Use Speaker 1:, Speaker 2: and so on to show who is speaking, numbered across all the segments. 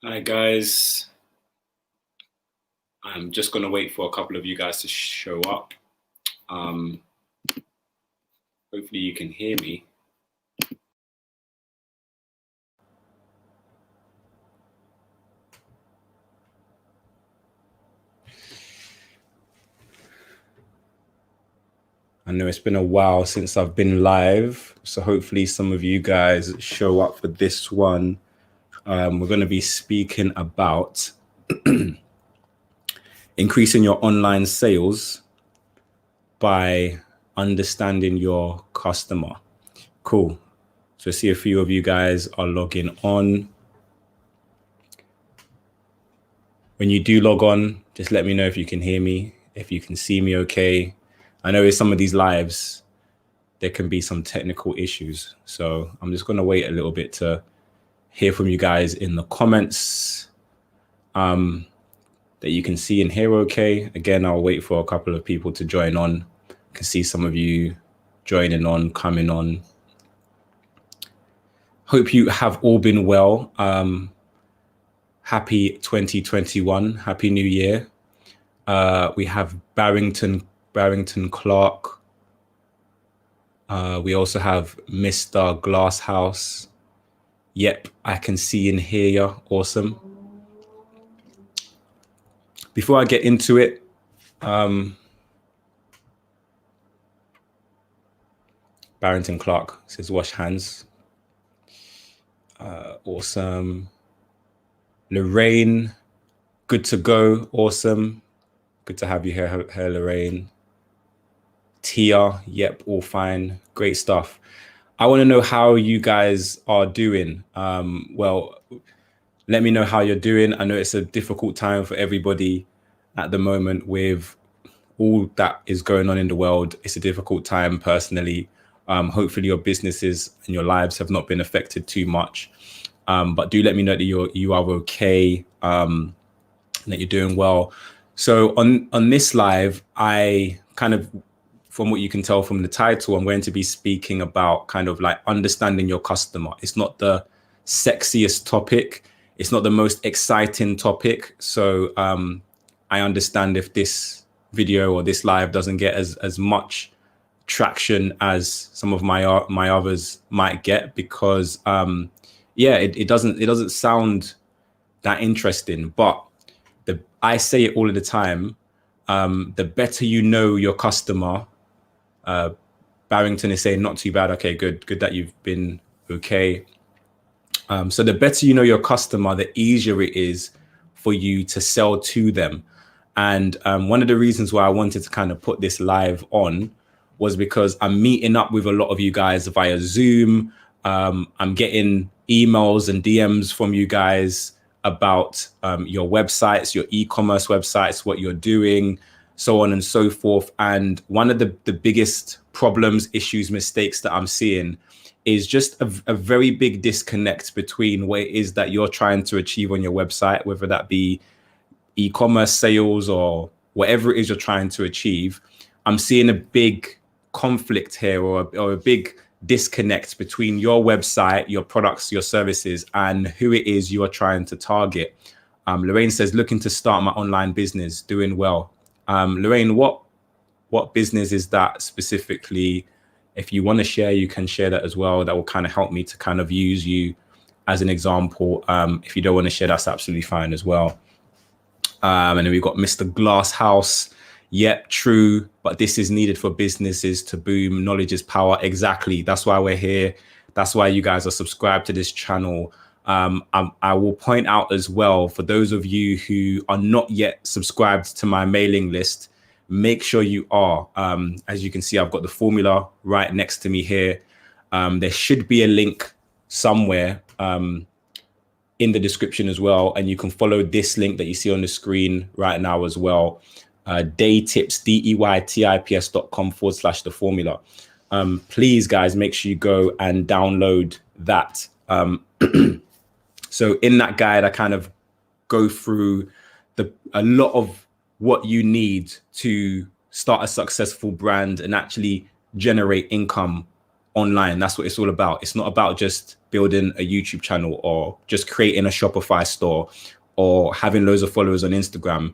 Speaker 1: Hi guys, I'm just gonna wait for a couple of you guys to show up. Um, Hopefully you can hear me. I know it's been a while since I've been live, so hopefully some of you guys show up for this one. We're going to be speaking about increasing your online sales by understanding your customer. Cool. So I see a few of you guys are logging on. When you do log on, just let me know if you can hear me, if you can see me okay. I know with some of these lives, there can be some technical issues. So I'm just going to wait a little bit to hear from you guys in the comments that you can see and hear okay. Again, I'll wait for a couple of people to join on. I can see some of you joining on, coming on. Hope you have all been well. Happy 2021. Happy New Year. We have Barrington Clark. We also have Mr. Glasshouse. Yep, I can see and hear you. Awesome. Before I get into it, Barrington Clark says wash hands. Awesome. Lorraine, good to go. Awesome. Good to have you here, Lorraine. Tia, yep, all fine. Great stuff. I want to know how you guys are doing. Well, let me know how you're doing. I know it's a difficult time for everybody at the moment with all that is going on in the world. It's a difficult time personally. Hopefully your businesses and your lives have not been affected too much. But do let me know that you are okay, and that you're doing well. So on this live, I kind of, from what you can tell from the title, I'm going to be speaking about kind of like understanding your customer. It's not the sexiest topic. It's not the most exciting topic. So I understand if this video or this live doesn't get as much traction as some of my others might get, because yeah, it doesn't sound that interesting. But I say it all of the time. The better you know your customer, Barrington is saying not too bad. Okay, good that you've been okay. So the better you know your customer, the easier it is for you to sell to them. And one of the reasons why I wanted to kind of put this live on was because I'm meeting up with a lot of you guys via Zoom. I'm getting emails and DMs from you guys about your websites, your e-commerce websites, what you're doing, so on and so forth. And one of the biggest problems, issues, mistakes that I'm seeing is just a very big disconnect between what it is that you're trying to achieve on your website, whether that be e-commerce sales or whatever it is you're trying to achieve. I'm seeing a big conflict here, or a big disconnect between your website, your products, your services, and who it is you are trying to target. Lorraine says, looking to start my online business, doing well. Lorraine, what business is that specifically? If you want to share, you can share that as well. That will kind of help me to kind of use you as an example. If you don't want to share, that's absolutely fine as well. And then we've got Mr. Glasshouse. Yep, true. But this is needed for businesses to boom. Knowledge is power. Exactly. That's why we're here. That's why you guys are subscribed to this channel. I will point out as well, for those of you who are not yet subscribed to my mailing list, make sure you are. As you can see, I've got the formula right next to me here. There should be a link somewhere in the description as well. And you can follow this link that you see on the screen right now as well. Daytips, DEYTIPS.com/the formula. Please, guys, make sure you go and download that. So in that guide, I kind of go through a lot of what you need to start a successful brand and actually generate income online. That's what it's all about. It's not about just building a YouTube channel or just creating a Shopify store or having loads of followers on Instagram.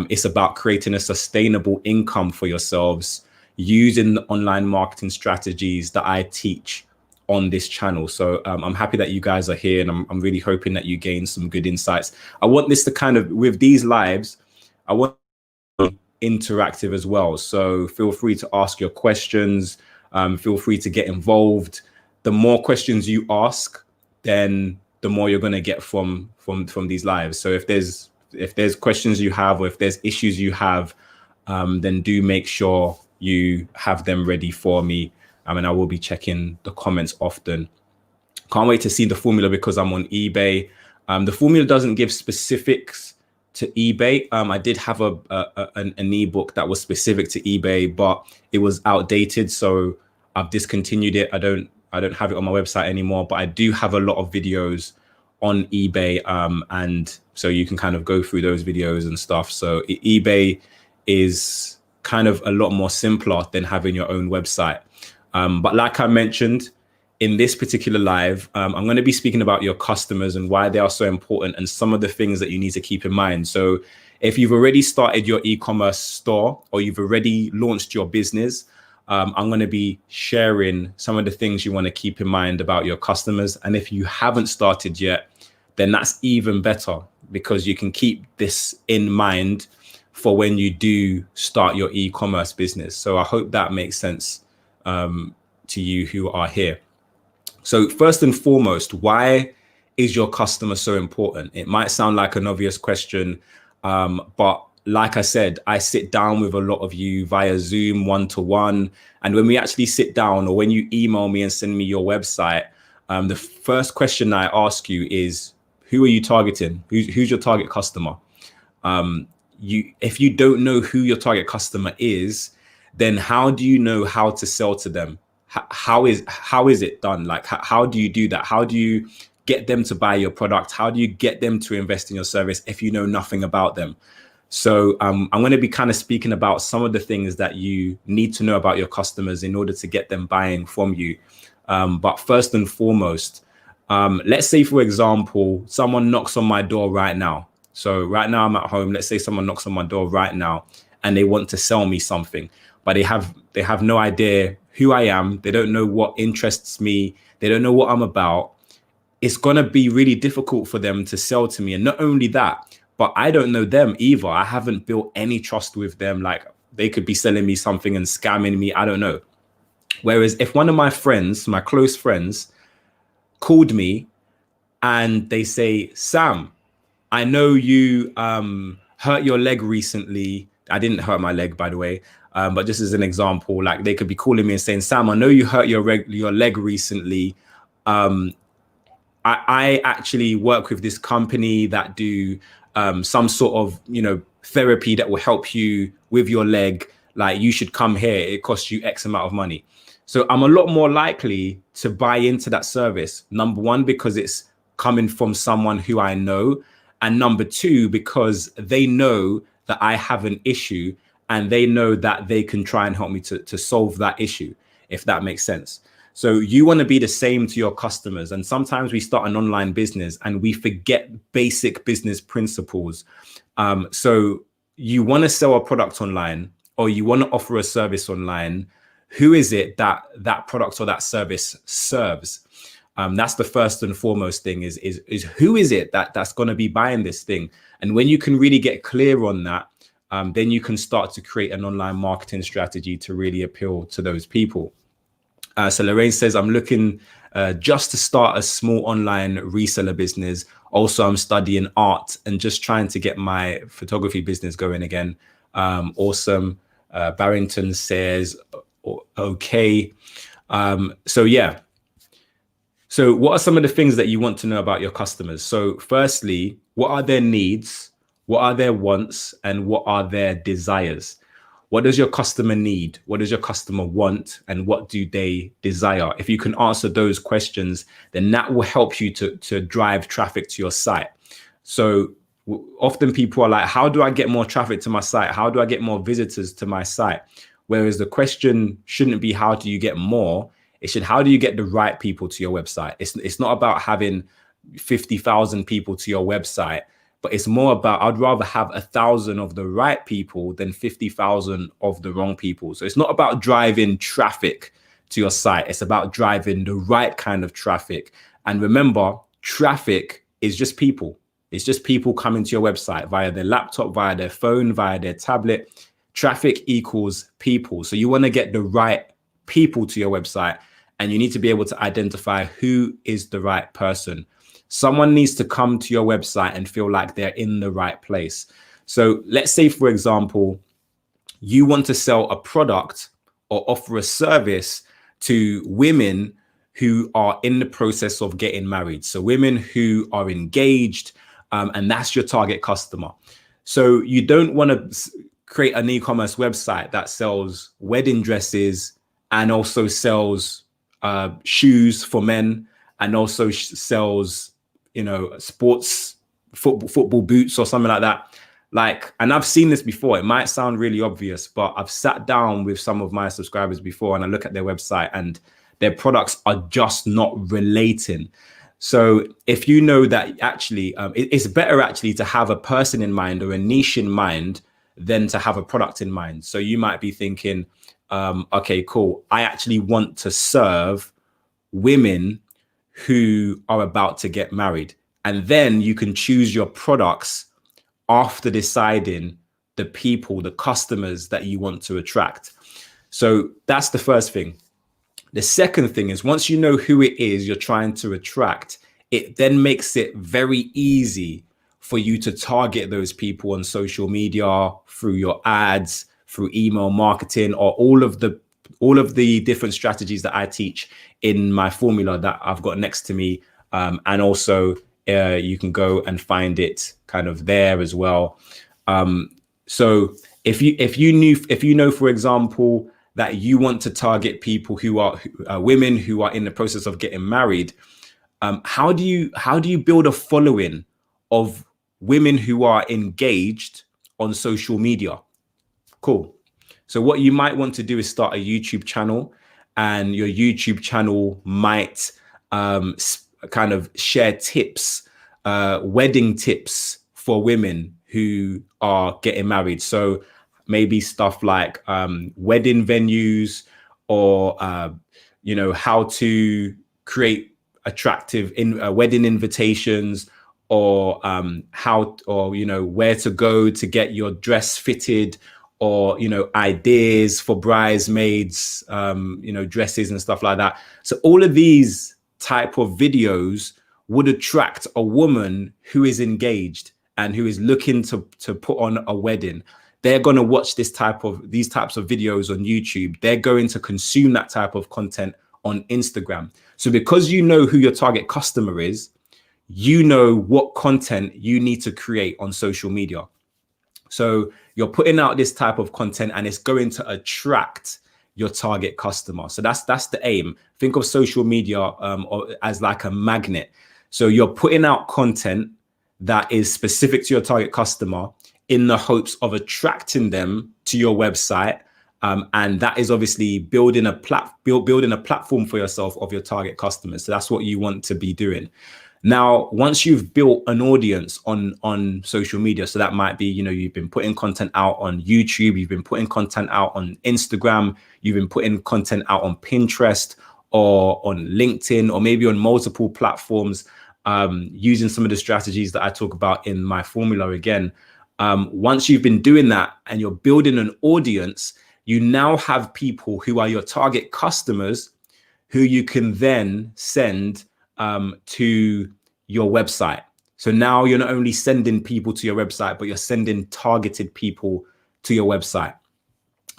Speaker 1: It's about creating a sustainable income for yourselves using the online marketing strategies that I teach on this channel. So I'm happy that you guys are here, and I'm really hoping that you gain some good insights. I want this to kind of, with these lives, I want interactive as well. So feel free to ask your questions. Feel free to get involved. The more questions you ask, then the more you're going to get from these lives. So if there's questions you have, or if there's issues you have, then do make sure you have them ready for me. And I will be checking the comments often. Can't wait to see the formula because I'm on eBay. The formula doesn't give specifics to eBay. I did have an ebook that was specific to eBay, but it was outdated, so I've discontinued it. I don't have it on my website anymore, but I do have a lot of videos on eBay, and so you can kind of go through those videos and stuff. So eBay is kind of a lot more simpler than having your own website. But like I mentioned, in this particular live, I'm going to be speaking about your customers and why they are so important and some of the things that you need to keep in mind. So if you've already started your e-commerce store or you've already launched your business, I'm going to be sharing some of the things you want to keep in mind about your customers. And if you haven't started yet, then that's even better, because you can keep this in mind for when you do start your e-commerce business. So I hope that makes sense to you who are here. So first and foremost, why is your customer so important? It might sound like an obvious question, but like I said, I sit down with a lot of you via Zoom one-to-one. And when we actually sit down, or when you email me and send me your website, the first question I ask you is, who are you targeting? Who's your target customer? If you don't know who your target customer is, then how do you know how to sell to them? How is it done? Like, how do you do that? How do you get them to buy your product? How do you get them to invest in your service if you know nothing about them? So I'm going to be kind of speaking about some of the things that you need to know about your customers in order to get them buying from you. But first and foremost, let's say, for example, someone knocks on my door right now. So right now I'm at home. Let's say someone knocks on my door right now and they want to sell me something, but they have no idea who I am. They don't know what interests me. They don't know what I'm about. It's going to be really difficult for them to sell to me. And not only that, but I don't know them either. I haven't built any trust with them. Like, they could be selling me something and scamming me. I don't know. Whereas if one of my friends, my close friends, called me and they say, Sam, I know you hurt your leg recently. I didn't hurt my leg, by the way. But just as an example, like, they could be calling me and saying, Sam, I know you hurt your leg recently. I actually work with this company that do some sort of, therapy that will help you with your leg. Like, you should come here. It costs you X amount of money. So I'm a lot more likely to buy into that service. Number one, because it's coming from someone who I know. And number two, because they know that I have an issue and they know that they can try and help me to solve that issue, if that makes sense. So you want to be the same to your customers. And sometimes we start an online business and we forget basic business principles. So you want to sell a product online, or you want to offer a service online. Who is it that product or that service serves? That's the first and foremost thing, is who is it that's going to be buying this thing? And when you can really get clear on that, then you can start to create an online marketing strategy to really appeal to those people. So Lorraine says, I'm looking just to start a small online reseller business. Also, I'm studying art and just trying to get my photography business going again. Awesome. Barrington says, okay. So yeah. So what are some of the things that you want to know about your customers? So firstly, what are their needs? What are their wants? And what are their desires? What does your customer need? What does your customer want? And what do they desire? If you can answer those questions, then that will help you to drive traffic to your site. So often people are like, how do I get more traffic to my site? How do I get more visitors to my site? Whereas the question shouldn't be, how do you get more? It should, how do you get the right people to your website? It's not about having 50,000 people to your website, but it's more about, I'd rather have 1,000 of the right people than 50,000 of the wrong people. So it's not about driving traffic to your site. It's about driving the right kind of traffic. And remember, traffic is just people. It's just people coming to your website via their laptop, via their phone, via their tablet. Traffic equals people. So you want to get the right people to your website, and you need to be able to identify who is the right person. Someone needs to come to your website and feel like they're in the right place. So let's say, for example, you want to sell a product or offer a service to women who are in the process of getting married. So women who are engaged, and that's your target customer. So you don't want to create an e-commerce website that sells wedding dresses and also sells shoes for men, and also sells, you know, sports football boots or something like that. Like, and I've seen this before. It might sound really obvious, but I've sat down with some of my subscribers before and I look at their website and their products are just not relating. So if you know that actually, it's better actually to have a person in mind or a niche in mind than to have a product in mind. So you might be thinking, okay, cool. I actually want to serve women who are about to get married. And then you can choose your products after deciding the people, the customers that you want to attract. So that's the first thing. The second thing is, once you know who it is you're trying to attract, it then makes it very easy for you to target those people on social media, through your ads, through email marketing, or all of the different strategies that I teach in my formula that I've got next to me. And also you can go and find it kind of there as well. So if you know, for example, that you want to target people who are women who are in the process of getting married, how do you build a following of women who are engaged on social media? Cool. So what you might want to do is start a YouTube channel, and your YouTube channel might kind of share tips, wedding tips for women who are getting married. So maybe stuff like wedding venues, or you know, how to create attractive wedding invitations, or or you know, where to go to get your dress fitted, or you know, ideas for bridesmaids, you know, dresses and stuff like that. So all of these type of videos would attract a woman who is engaged and who is looking to put on a wedding. They're going to watch these types of videos on YouTube. They're going to consume that type of content on Instagram. So because you know who your target customer is, you know what content you need to create on social media. So you're putting out this type of content and it's going to attract your target customer. So that's the aim. Think of social media as like a magnet. So you're putting out content that is specific to your target customer in the hopes of attracting them to your website. And that is obviously building a platform for yourself of your target customers. So that's what you want to be doing. Now, once you've built an audience on social media, so that might be, you know, you've been putting content out on YouTube, you've been putting content out on Instagram, you've been putting content out on Pinterest or on LinkedIn, or maybe on multiple platforms, using some of the strategies that I talk about in my formula again. Once you've been doing that and you're building an audience, you now have people who are your target customers who you can then send to your website. So now you're not only sending people to your website, but you're sending targeted people to your website.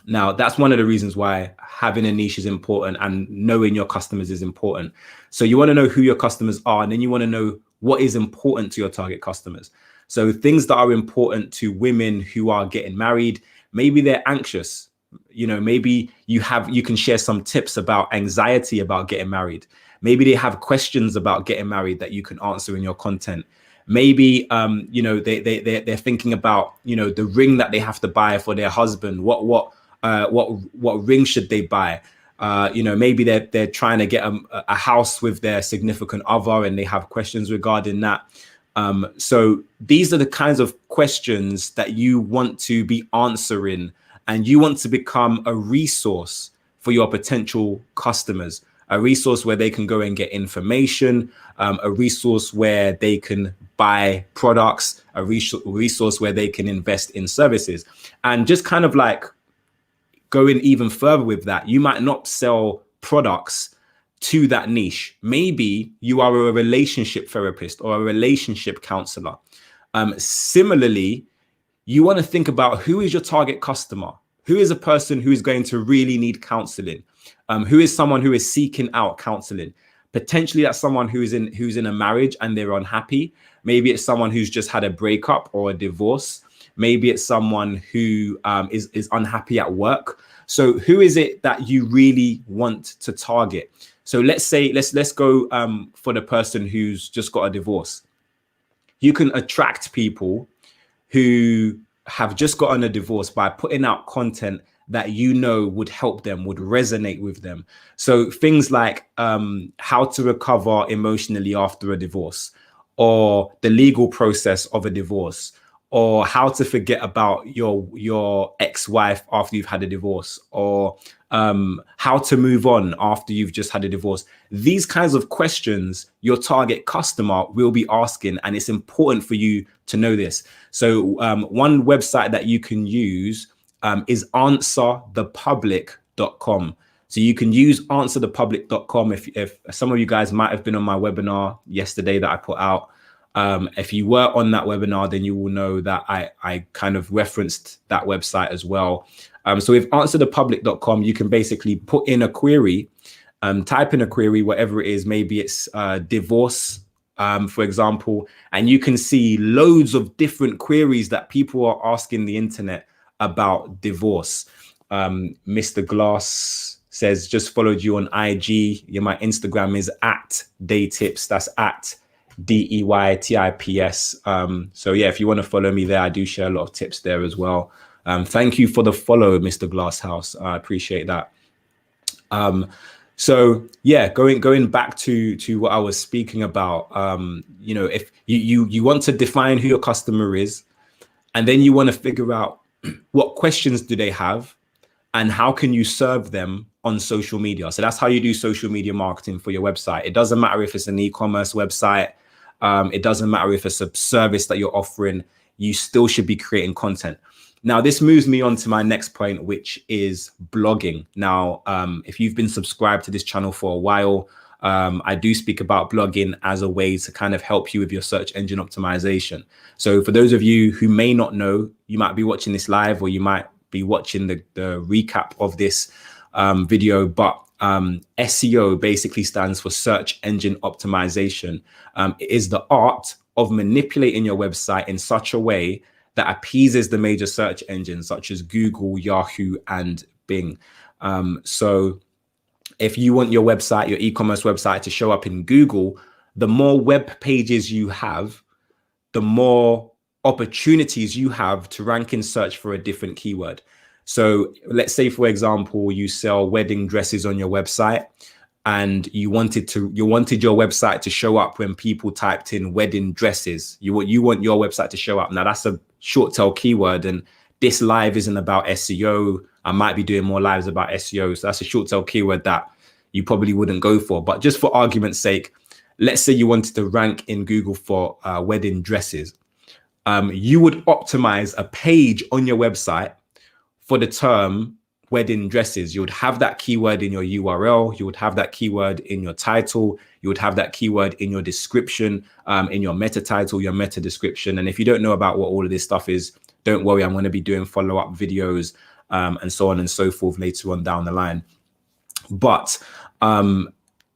Speaker 1: Now, that's one of the reasons why having a niche is important and knowing your customers is important. So you want to know who your customers are, and then you want to know what is important to your target customers. So things that are important to women who are getting married, maybe they're anxious. You know, maybe you can share some tips about anxiety about getting married. Maybe they have questions about getting married that you can answer in your content. Maybe, you know, they're thinking about, you know, the ring that they have to buy for their husband. What ring should they buy? You know, maybe they're trying to get a house with their significant other and they have questions regarding that. So these are the kinds of questions that you want to be answering, and you want to become a resource for your potential customers, a resource where they can go and get information, a resource where they can buy products, a resource where they can invest in services. And just kind of like going even further with that, you might not sell products to that niche. Maybe you are a relationship therapist or a relationship counselor. Similarly, you want to think about who is your target customer. Who is a person who is going to really need counseling? Who is someone who is seeking out counseling? Potentially that's someone who's in a marriage and they're unhappy. Maybe it's someone who's just had a breakup or a divorce. Maybe it's someone who is unhappy at work. So who is it that you really want to target? So let's say, let's go for the person who's just got a divorce. You can attract people who have just gotten a divorce by putting out content that you know would help them, would resonate with them. So things like how to recover emotionally after a divorce, or the legal process of a divorce, or how to forget about your ex-wife after you've had a divorce, or how to move on after you've just had a divorce. These kinds of questions your target customer will be asking, and it's important for you to know this. So one website that you can use is answerthepublic.com. So you can use answerthepublic.com. If some of you guys might have been on my webinar yesterday that I put out. If you were on that webinar, then you will know that I kind of referenced that website as well. So with answerthepublic.com, you can basically put in a query, type in a query, whatever it is. Maybe it's divorce, for example, and you can see loads of different queries that people are asking the internet about divorce. Mr. Glass says, just followed you on IG. My Instagram is @daytips. That's @DEYTIPS. So yeah, if you want to follow me there, I do share a lot of tips there as well. Thank you for the follow, Mr. Glasshouse. I appreciate that. So yeah, going back to what I was speaking about, you know, if you want to define who your customer is, and then you want to figure out what questions do they have and how can you serve them on social media. So that's how you do social media marketing for your website. It doesn't matter if it's an e-commerce website. It doesn't matter if it's a service that you're offering. You still should be creating content. Now, this moves me on to my next point, which is blogging. Now, if you've been subscribed to this channel for a while, I do speak about blogging as a way to kind of help you with your search engine optimization. So for those of you who may not know, you might be watching this live, or you might be watching the recap of this video, but SEO basically stands for search engine optimization. It is the art of manipulating your website in such a way that appeases the major search engines such as Google, Yahoo, and Bing. So if you want your website, your e-commerce website, to show up in Google, the more web pages you have, the more opportunities you have to rank in search for a different keyword. So let's say, for example, you sell wedding dresses on your website, and you wanted your website to show up when people typed in wedding dresses. You want your website to show up. Now that's a short tail keyword, and this live isn't about SEO. I might be doing more lives about SEO. So that's a short tail keyword that you probably wouldn't go for. But just for argument's sake, let's say you wanted to rank in Google for wedding dresses. You would optimize a page on your website for the term wedding dresses. You would have that keyword in your URL. You would have that keyword in your title. You would have that keyword in your description, in your meta title, your meta description. And if you don't know about what all of this stuff is, don't worry. I'm going to be doing follow-up videos and so on and so forth later on down the line. But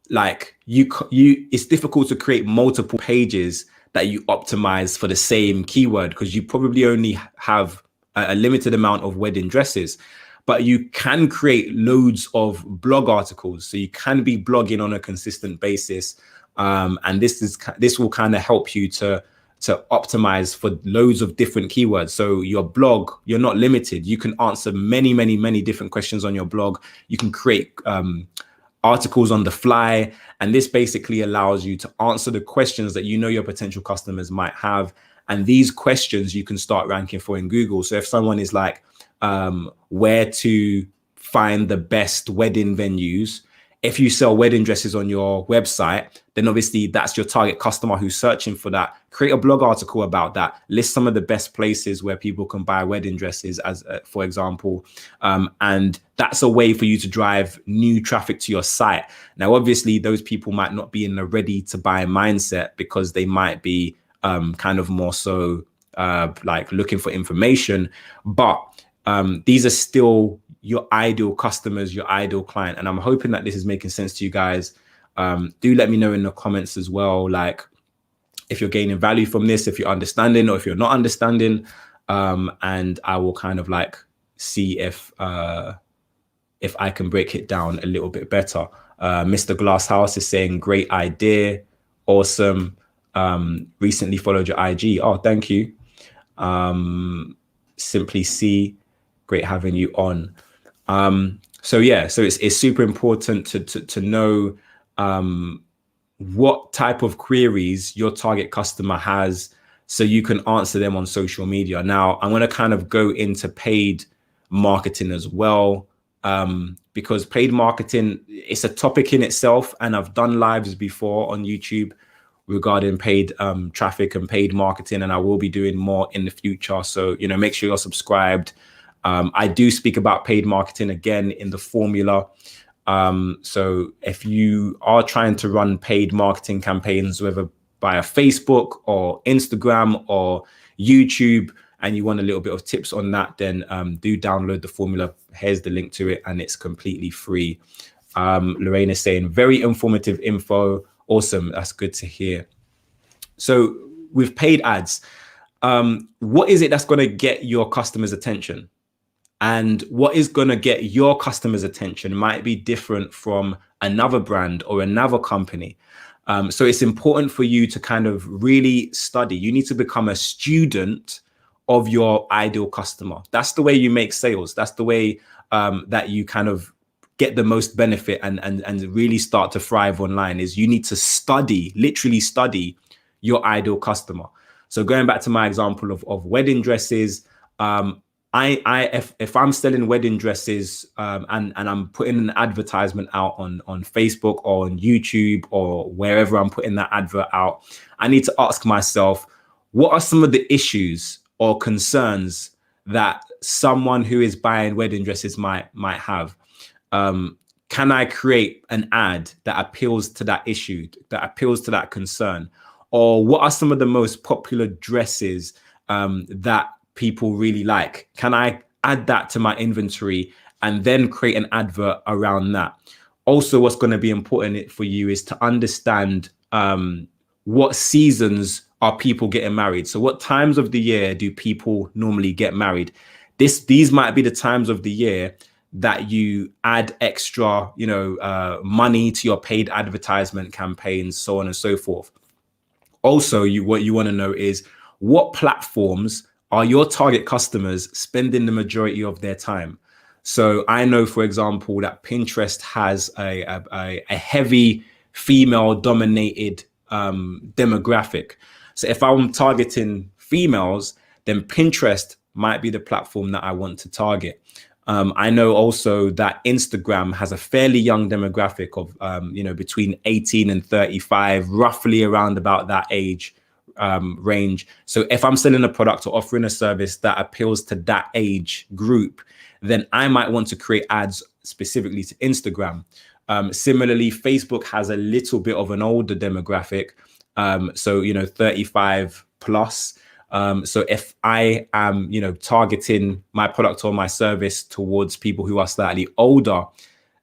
Speaker 1: like it's difficult to create multiple pages that you optimize for the same keyword, because you probably only have a limited amount of wedding dresses. But you can create loads of blog articles. So you can be blogging on a consistent basis. And this will kind of help you to to optimize for loads of different keywords. So your blog, you're not limited. You can answer many, many, many different questions on your blog. You can create articles on the fly. And this basically allows you to answer the questions that you know your potential customers might have. And these questions you can start ranking for in Google. So if someone is like, where to find the best wedding venues, if you sell wedding dresses on your website, then obviously that's your target customer who's searching for that. Create a blog article about that. List some of the best places where people can buy wedding dresses, as for example. And that's a way for you to drive new traffic to your site. Now, obviously, those people might not be in the ready to buy mindset because they might be kind of more so like looking for information. But these are still your ideal customers, your ideal client. And I'm hoping that this is making sense to you guys. Do let me know in the comments as well, like if you're gaining value from this, if you're understanding or if you're not understanding. And I will kind of like see if I can break it down a little bit better. Mr. Glasshouse is saying, great idea. Awesome. Recently followed your IG. Oh, thank you. Simply C, great having you on. So yeah, so it's super important to know what type of queries your target customer has so you can answer them on social media. Now, I'm going to kind of go into paid marketing as well, because paid marketing, it's a topic in itself. And I've done lives before on YouTube regarding paid traffic and paid marketing, and I will be doing more in the future. So, you know, make sure you're subscribed. I do speak about paid marketing again in the formula. So if you are trying to run paid marketing campaigns, whether via Facebook or Instagram or YouTube, and you want a little bit of tips on that, then do download the formula. Here's the link to it, and it's completely free. Lorraine is saying, very informative info. Awesome. That's good to hear. So with paid ads, what is it that's going to get your customers' attention? And what is going to get your customers' attention might be different from another brand or another company. So it's important for you to kind of really study. You need to become a student of your ideal customer. That's the way you make sales. That's the way that you kind of get the most benefit and really start to thrive online, is you need to study, literally study your ideal customer. So going back to my example of wedding dresses, if I'm selling wedding dresses and I'm putting an advertisement out on Facebook or on YouTube or wherever I'm putting that advert out, I need to ask myself, what are some of the issues or concerns that someone who is buying wedding dresses might have? Can I create an ad that appeals to that issue, that appeals to that concern? Or what are some of the most popular dresses that people really like? Can I add that to my inventory and then create an advert around that? Also, what's going to be important for you is to understand what seasons are people getting married. So what times of the year do people normally get married? These might be the times of the year that you add extra, money to your paid advertisement campaigns, so on and so forth. Also, what you want to know is what platforms are your target customers spending the majority of their time? So I know, for example, that Pinterest has a heavy female-dominated demographic. So if I'm targeting females, then Pinterest might be the platform that I want to target. I know also that Instagram has a fairly young demographic of, between 18 and 35, roughly around about that age range. So if I'm selling a product or offering a service that appeals to that age group, then I might want to create ads specifically to Instagram. Similarly, Facebook has a little bit of an older demographic. 35 plus. So if I am, targeting my product or my service towards people who are slightly older,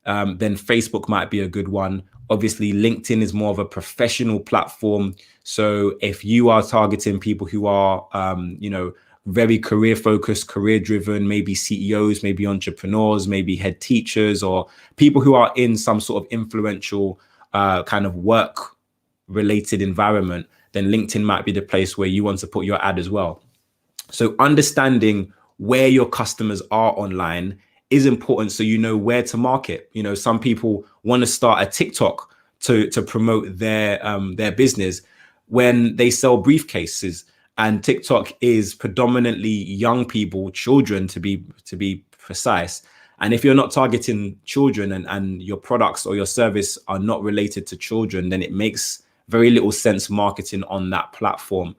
Speaker 1: then Facebook might be a good one. Obviously, LinkedIn is more of a professional platform. So if you are targeting people who are, very career focused, career driven, maybe CEOs, maybe entrepreneurs, maybe head teachers, or people who are in some sort of influential kind of work related environment, then LinkedIn might be the place where you want to put your ad as well. So understanding where your customers are online is important, so you know where to market. You know, some people want to start a TikTok to promote their business when they sell briefcases, and TikTok is predominantly young people, children to be precise. And if you're not targeting children and your products or your service are not related to children, then it makes very little sense marketing on that platform.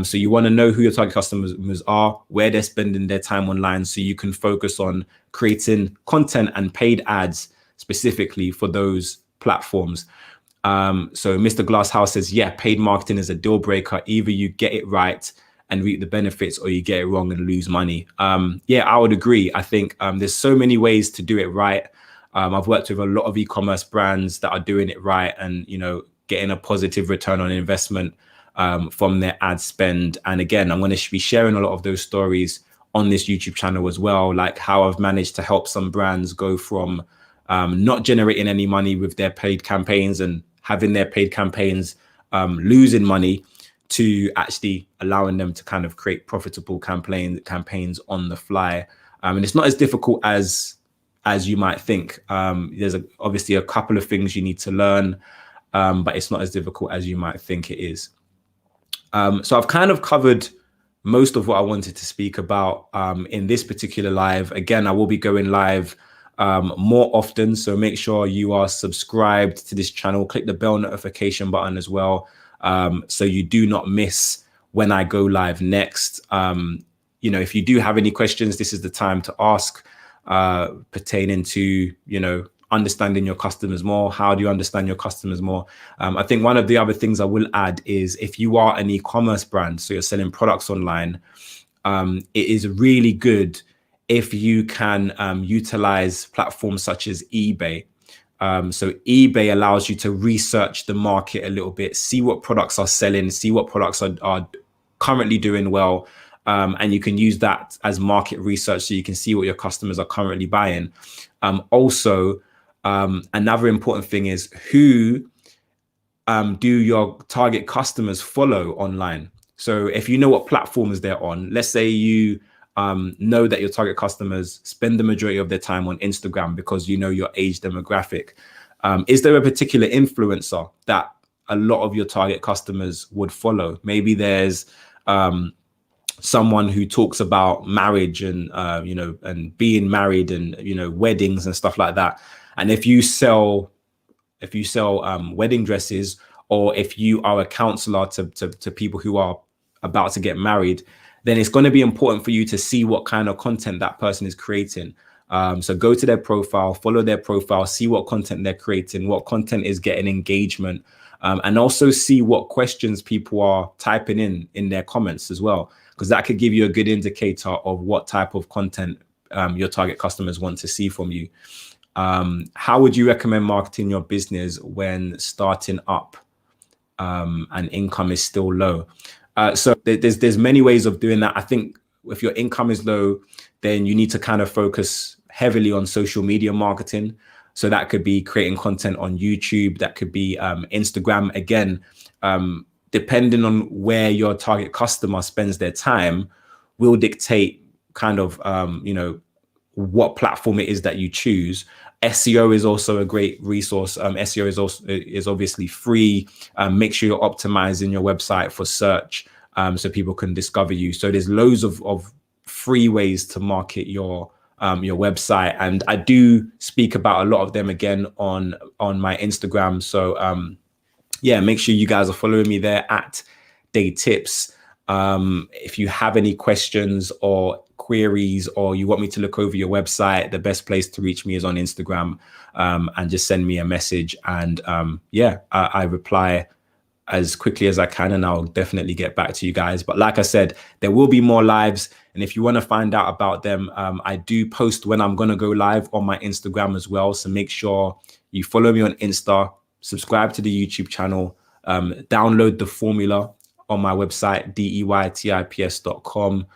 Speaker 1: So you want to know who your target customers are, where they're spending their time online, so you can focus on creating content and paid ads specifically for those platforms. So Mr. Glasshouse says, yeah, paid marketing is a deal breaker. Either you get it right and reap the benefits, or you get it wrong and lose money. Yeah, I would agree. I think there's so many ways to do it right. I've worked with a lot of e-commerce brands that are doing it right and, you know, getting a positive return on investment from their ad spend. And again, I'm going to be sharing a lot of those stories on this YouTube channel as well, like how I've managed to help some brands go from not generating any money with their paid campaigns and having their paid campaigns losing money, to actually allowing them to kind of create profitable campaigns on the fly. And it's not as difficult as you might think. There's obviously a couple of things you need to learn, but it's not as difficult as you might think it is. So I've kind of covered most of what I wanted to speak about in this particular live. Again, I will be going live more often, so make sure you are subscribed to this channel. Click the bell notification button as well, so you do not miss when I go live next. You know, if you do have any questions, this is the time to ask pertaining to, you know, understanding your customers more. How do you understand your customers more? I think one of the other things I will add is, if you are an e-commerce brand, so you're selling products online, it is really good if you can utilize platforms such as eBay. So eBay allows you to research the market a little bit, see what products are selling, see what products are currently doing well. And you can use that as market research, so you can see what your customers are currently buying. Also, another important thing is, who do your target customers follow online? So if you know what platforms they're on, let's say you know that your target customers spend the majority of their time on Instagram because you know your age demographic. Is there a particular influencer that a lot of your target customers would follow? Maybe there's someone who talks about marriage and you know, and being married and, you know, weddings and stuff like that. And if you sell wedding dresses, or if you are a counselor to people who are about to get married, then it's going to be important for you to see what kind of content that person is creating. So go to their profile, follow their profile, see what content they're creating, what content is getting engagement, and also see what questions people are typing in their comments as well, because that could give you a good indicator of what type of content your target customers want to see from you. How would you recommend marketing your business when starting up and income is still low? So there's many ways of doing that. I think if your income is low, then you need to kind of focus heavily on social media marketing. So that could be creating content on YouTube, that could be Instagram. Again, depending on where your target customer spends their time will dictate kind of, you know, what platform it is that you choose. SEO is also a great resource. SEO is obviously free. Make sure you're optimizing your website for search, so people can discover you. So there's loads of free ways to market your website, and I do speak about a lot of them again on my Instagram. So yeah, make sure you guys are following me there at Day Tips. If you have any questions or queries, or you want me to look over your website, the best place to reach me is on Instagram, and just send me a message. And yeah, I reply as quickly as I can, and I'll definitely get back to you guys. But like I said, there will be more lives, and if you want to find out about them, I do post when I'm going to go live on my Instagram as well. So make sure you follow me on Insta, subscribe to the YouTube channel, download the formula on my website, deytips.com.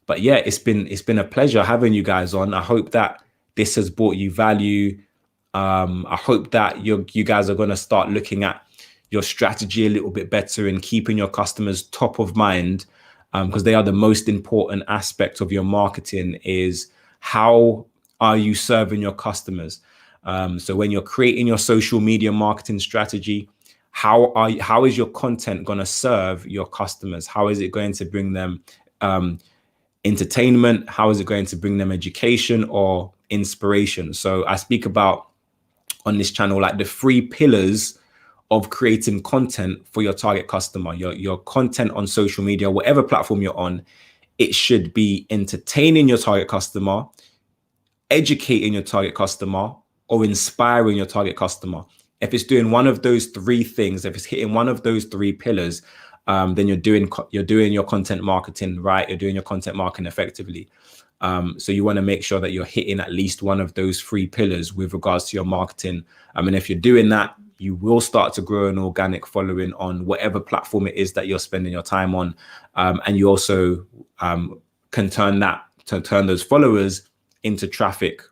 Speaker 1: But yeah, it's been a pleasure having you guys on. I hope that this has brought you value. I hope that you guys are going to start looking at your strategy a little bit better and keeping your customers top of mind, because they are the most important aspect of your marketing, is how are you serving your customers? So when you're creating your social media marketing strategy, how is your content going to serve your customers? How is it going to bring them entertainment? How is it going to bring them education or inspiration? So I speak about on this channel like the 3 pillars of creating content for your target customer. Your content on social media, whatever platform you're on, it should be entertaining your target customer, educating your target customer, or inspiring your target customer. If it's doing one of those 3 things, if it's hitting one of those 3 pillars, then you're doing your content marketing right. You're doing your content marketing effectively. So you want to make sure that you're hitting at least one of those 3 pillars with regards to your marketing. And if you're doing that, you will start to grow an organic following on whatever platform it is that you're spending your time on. And you also can turn those followers into traffic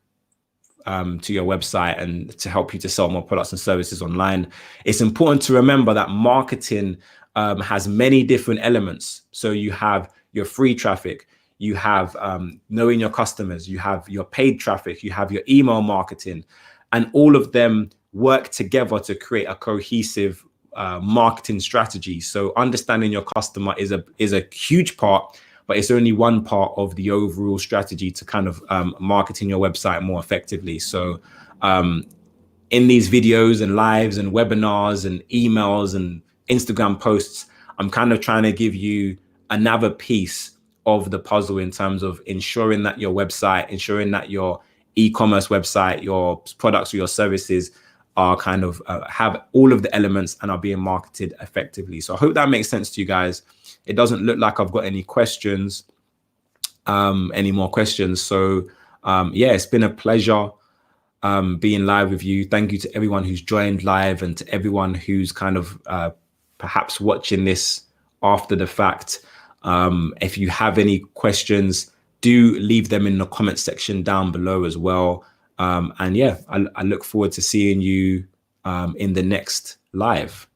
Speaker 1: to your website and to help you to sell more products and services online. It's important to remember that marketing has many different elements. So you have your free traffic, you have knowing your customers, you have your paid traffic, you have your email marketing, and all of them work together to create a cohesive marketing strategy. So understanding your customer is a huge part, but it's only one part of the overall strategy to kind of marketing your website more effectively. So in these videos and lives and webinars and emails and Instagram posts, I'm kind of trying to give you another piece of the puzzle in terms of ensuring that your website, ensuring that your e-commerce website, your products or your services are kind of have all of the elements and are being marketed effectively. So I hope that makes sense to you guys. It doesn't look like I've got any questions, any more questions. So yeah, it's been a pleasure being live with you. Thank you to everyone who's joined live and to everyone who's kind of perhaps watching this after the fact. If you have any questions, do leave them in the comment section down below as well. And yeah, I look forward to seeing you in the next live.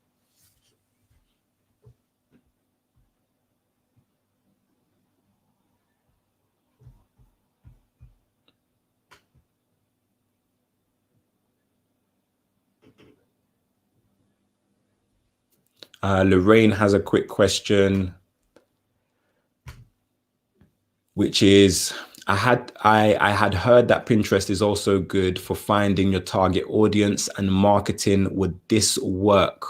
Speaker 1: Lorraine has a quick question, which is, I had heard that Pinterest is also good for finding your target audience and marketing. Would this work?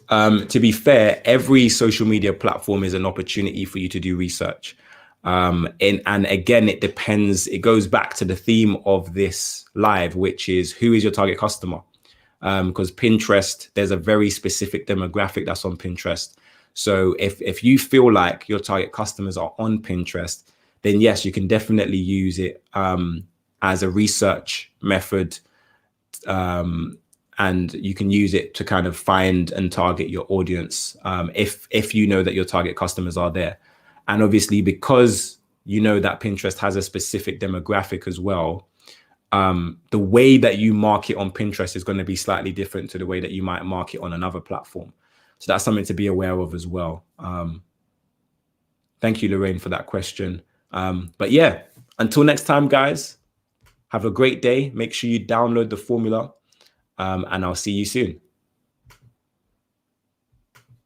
Speaker 1: To be fair, every social media platform is an opportunity for you to do research. And again, it depends. It goes back to the theme of this live, which is who is your target customer? Because Pinterest, there's a very specific demographic that's on Pinterest. So if you feel like your target customers are on Pinterest, then yes, you can definitely use it as a research method. And you can use it to kind of find and target your audience if you know that your target customers are there. And obviously, because you know that Pinterest has a specific demographic as well, the way that you market on Pinterest is going to be slightly different to the way that you might market on another platform. So that's something to be aware of as well. Thank you, Lorraine, for that question. But yeah, until next time, guys, have a great day. Make sure you download the formula, and I'll see you soon.